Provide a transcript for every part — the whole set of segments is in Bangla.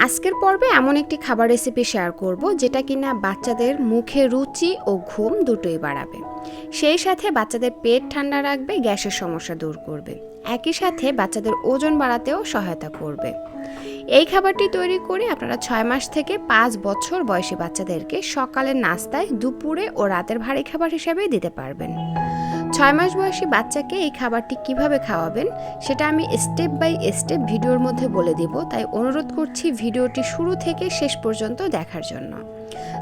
আজকের পর্বে এমন একটি খাবার রেসিপি শেয়ার করব যেটা কিনা বাচ্চাদের মুখে রুচি ও ঘুম দুটোই বাড়াবে, সেই সাথে বাচ্চাদের পেট ঠান্ডা রাখবে, গ্যাসের সমস্যা দূর করবে, একই সাথে বাচ্চাদের ওজন বাড়াতেও সহায়তা করবে। এই খাবারটি তৈরি করে আপনারা 6 মাস থেকে 5 বছর বয়সী বাচ্চাদেরকে সকালের নাস্তায়, দুপুরে ও রাতের ভারী খাবার হিসেবে দিতে পারবেন। 6 মাস বয়সী বাচ্চাকে এই খাবারটি কিভাবে খাওয়াবেন সেটা আমি স্টেপ বাই স্টেপ ভিডিওর মধ্যে বলে দিব, তাই অনুরোধ করছি ভিডিওটি শুরু থেকে শেষ পর্যন্ত দেখার জন্য।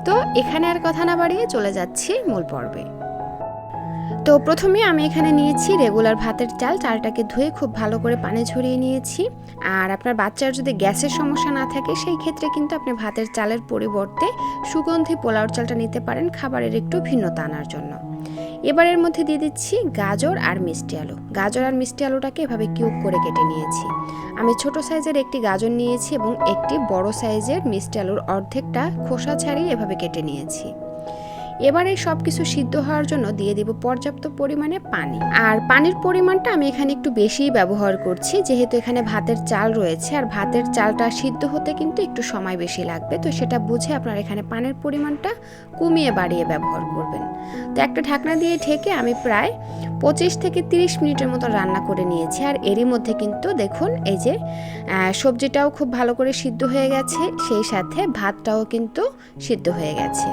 তো এখানে আর কথা না বাড়িয়ে চলে যাচ্ছি মূল পর্বে। তো প্রথমে আমি এখানে নিয়েছি রেগুলার ভাতের চাল। চালটাকে ধুয়ে খুব ভালো করে পানি ঝরিয়ে নিয়েছি। আর আপনার বাচ্চার যদি গ্যাসের সমস্যা না থাকে সেই ক্ষেত্রে কিন্তু আপনি ভাতের চালের পরিবর্তে সুগন্ধি পোলাওর চালটা নিতে পারেন, খাবারের একটু ভিন্নতা আনার জন্য। এবার এর মধ্যে দিয়ে দিচ্ছি গাজর আর মিষ্টি আলু। গাজর আর মিষ্টি আলুটাকে এভাবে কিউব করে কেটে নিয়েছি। আমি ছোট সাইজের একটি গাজর নিয়েছি এবং একটি বড় সাইজের মিষ্টি আলুর অর্ধেকটা খোসা ছাড়িয়ে এভাবে কেটে নিয়েছি। এবারে সব কিছু সিদ্ধ হওয়ার জন্য দিয়ে দিব পর্যাপ্ত পরিমাণে পানি। আর পানির পরিমাণটা আমি এখানে একটু বেশিই ব্যবহার করছি, যেহেতু এখানে ভাতের চাল রয়েছে আর ভাতের চালটা সিদ্ধ হতে কিন্তু একটু সময় বেশি লাগবে। তো সেটা বুঝে আপনারা এখানে পানির পরিমাণটা কমিয়ে বাড়িয়ে ব্যবহার করবেন। তো একটা ঢাকনা দিয়ে ঢেকে আমি প্রায় 25 থেকে 30 মিনিটের মতো রান্না করে নিয়েছি। আর এরই মধ্যে কিন্তু দেখুন এই যে সবজিটাও খুব ভালো করে সিদ্ধ হয়ে গেছে, সেই সাথে ভাতটাও কিন্তু সিদ্ধ হয়ে গেছে।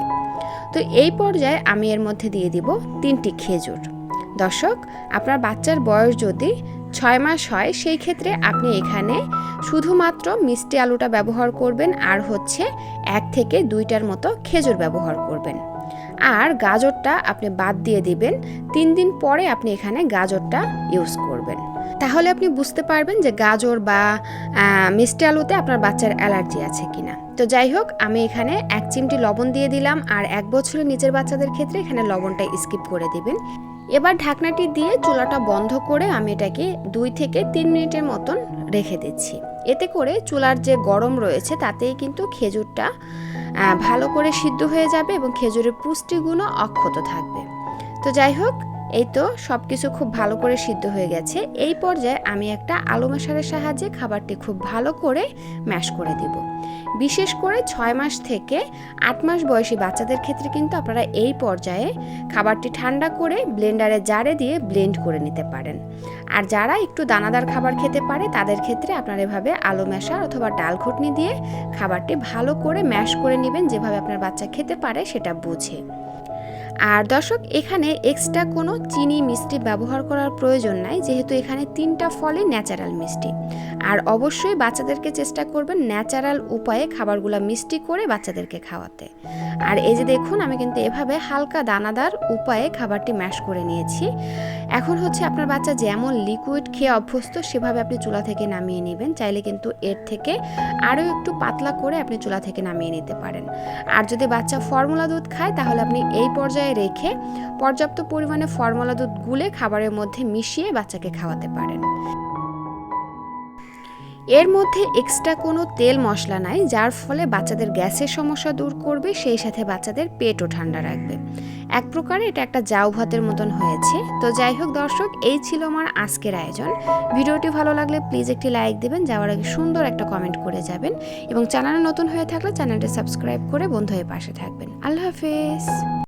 তো এই পর্যায়ে আমি এর মধ্যে দিয়ে দিব 3টি খেজুর। দর্শক, আপনার বাচ্চার বয়স যদি 6 মাস হয় সেই ক্ষেত্রে আপনি এখানে শুধুমাত্র মিষ্টি আলুটা ব্যবহার করবেন আর হচ্ছে 1 থেকে 2টার মতো খেজুর ব্যবহার করবেন। আর গাজরটা আপনি বাদ দিয়ে দিবেন। 3 দিন পরে আপনি এখানে গাজরটা ইউজ করবেন। তাহলে আপনি বুঝতে পারবেন যে গাজর বা মিষ্টি আলুতে আপনার বাচ্চার অ্যালার্জি আছে কিনা। তো যাই হোক, আমি এখানে 1 চিমটি লবণ দিয়ে দিলাম। আর 1 বছরের নিচের বাচ্চাদের ক্ষেত্রে এখানে লবণটা স্কিপ করে দিবেন। এবার ঢাকনাটি দিয়ে চুলাটা বন্ধ করে আমি এটাকে 2 থেকে 3 মিনিটের মতন রেখে দিচ্ছি। এতে করে চুলার যে গরম রয়েছে তাতেই কিন্তু খেজুরটা ভালো করে সিদ্ধ হয়ে যাবে এবং খেজুরের পুষ্টিগুণও অক্ষত থাকবে। তো যাই হোক, এই তো সব কিছু খুব ভালো করে সিদ্ধ হয়ে গেছে। এই পর্যায়ে আমি একটা আলু ম্যাশারের সাহায্যে খাবারটি খুব ভালো করে ম্যাশ করে দিব। বিশেষ করে 6 মাস থেকে 8 মাস বয়সী বাচ্চাদের ক্ষেত্রে কিন্তু আপনারা এই পর্যায়ে খাবারটি ঠান্ডা করে ব্লেন্ডারে জারে দিয়ে ব্লেন্ড করে নিতে পারেন। আর যারা একটু দানাদার খাবার খেতে পারে তাদের ক্ষেত্রে আপনারা এভাবে আলু ম্যাশার অথবা ডাল ঘুটনি দিয়ে খাবারটি ভালো করে ম্যাশ করে নেবেন, যেভাবে আপনার বাচ্চা খেতে পারে সেটা বুঝে। আর দর্শক, এখানে এক্সট্রা কোনো চিনি মিষ্টি ব্যবহার করার প্রয়োজন নাই, যেহেতু এখানে 3টা ফলই ন্যাচারাল মিষ্টি। আর অবশ্যই বাচ্চাদেরকে চেষ্টা করবেন ন্যাচারাল উপায়ে খাবারগুলো মিষ্টি করে বাচ্চাদেরকে খাওয়াতে। আর এই যে দেখুন, আমি কিন্তু এভাবে হালকা দানাদার উপায়ে খাবারটি ম্যাশ করে নিয়েছি। এখন হচ্ছে আপনার বাচ্চা যেমন লিকুইড খেয়ে অভ্যস্ত সেভাবে আপনি চুলা থেকে নামিয়ে নেবেন। চাইলে কিন্তু এর থেকে আরও একটু পাতলা করে আপনি চুলা থেকে নামিয়ে নিতে পারেন। আর যদি বাচ্চা ফর্মুলা দুধ খায় তাহলে আপনি এই পর্যায়ে রেখে পর্যাপ্ত পরিমাণে ফর্মুলা দুধ গুলে খাবারের মধ্যে মিশিয়ে বাচ্চাকে খাওয়াতে পারেন। এর মধ্যে এক্সট্রা কোনো তেল মশলা নাই, যার ফলে বাচ্চাদের গ্যাসের সমস্যা দূর করবে, সেই সাথে বাচ্চাদের পেটও ঠান্ডা রাখবে। এক প্রকারে এটা একটা জাউ ভাতের মতন হয়েছে। তো যাই হোক দর্শক, এই ছিল আমার আজকের আয়োজন। ভিডিওটি ভালো লাগলে প্লিজ একটি লাইক দেবেন, যাওয়ার আগে সুন্দর একটা কমেন্ট করে যাবেন এবং চ্যানেলে নতুন হয়ে থাকলে চ্যানেলটি সাবস্ক্রাইব করে বন্ধু হয়ে পাশে থাকবেন। আল্লাহ হাফেজ।